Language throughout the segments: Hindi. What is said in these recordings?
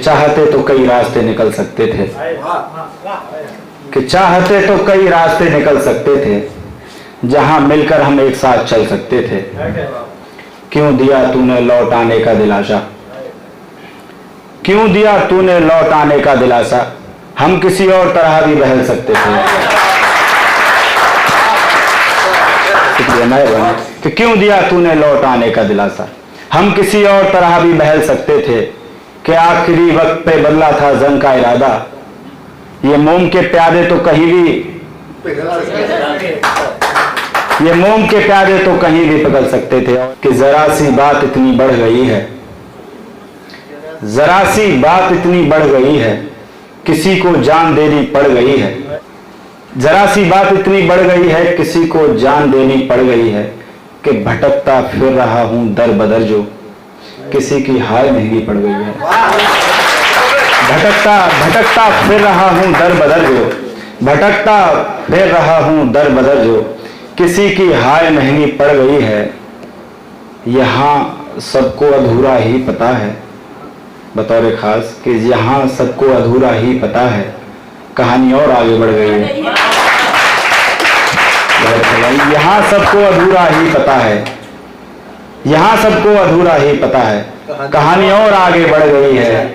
चाहते तो कई रास्ते निकल सकते थे, कि चाहते तो कई रास्ते निकल सकते थे, जहां मिलकर हम एक साथ चल सकते थे। क्यों दिया तूने लौट आने का दिलासा, क्यों दिया तूने लौट आने का दिलासा, हम किसी और तरह भी बहल सकते थे। कि क्यों दिया तूने लौट आने का दिलासा, हम किसी और तरह भी बहल सकते थे। कि आखिरी वक्त पे बदला था जंग का इरादा, ये मोम के प्यादे तो कहीं भी, ये मोम के प्यादे तो कहीं भी पिघल सकते थे। कि जरा सी बात इतनी बढ़ गई है, जरा सी बात इतनी बढ़ गई है, किसी को जान देनी पड़ गई है। जरा सी बात इतनी बढ़ गई है, किसी को जान देनी पड़ गई है। कि भटकता फिर रहा हूं दर बदर, जो किसी की हाय महंगी पड़ गई है। भटकता भटकता फिर रहा हूं दर बदर, जो भटकता फिर रहा हूं दर बदर, जो किसी की हाय महंगी पड़ गई है। यहाँ सबको अधूरा ही पता है, बतौर खास कि यहाँ सबको अधूरा ही पता है, कहानी और आगे बढ़ गई है। यहाँ सबको अधूरा ही पता है, यहाँ सबको अधूरा ही पता है, कहानी और आगे बढ़ गई है।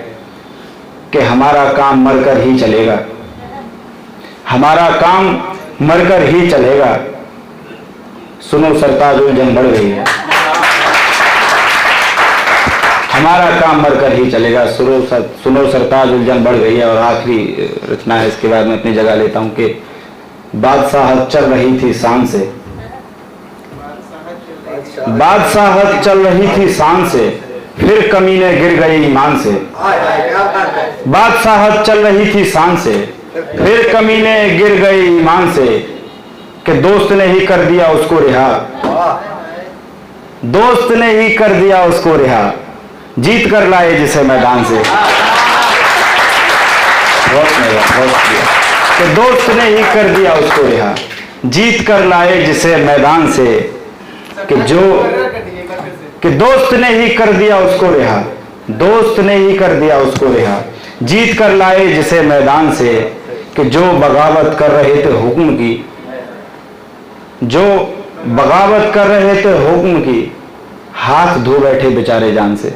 कि हमारा काम मरकर ही चलेगा, हमारा काम मरकर ही चलेगा। सुनो सरताज उलझन बढ़ गई है, हमारा काम मरकर ही चलेगा। सुनो सरताज उलझन बढ़ गई है। और आखिरी रचना है, इसके बाद मैं अपनी जगह लेता हूं। कि बादशाहत चल रही थी शान से, बादशाहत चल रही थी शान से, फिर कमीने गिर गए ईमान से। बादशाहत चल रही थी शान से, फिर कमीने गिर गए ईमान से। कि दोस्त ने ही कर दिया उसको रिहा, दोस्त ने ही कर दिया उसको रिहा, जीत कर लाए जिसे मैदान से। कि दोस्त ने ही कर दिया उसको रिहा, जीत कर लाए जिसे मैदान से। कि दोस्त ने ही कर दिया उसको रिहा, दोस्त ने ही कर दिया उसको रिहा, जीत कर लाए जिसे मैदान से। कि जो बगावत कर रहे थे हुक्म की, जो बगावत कर रहे थे हुक्म की, हाथ धो बैठे बेचारे जान से।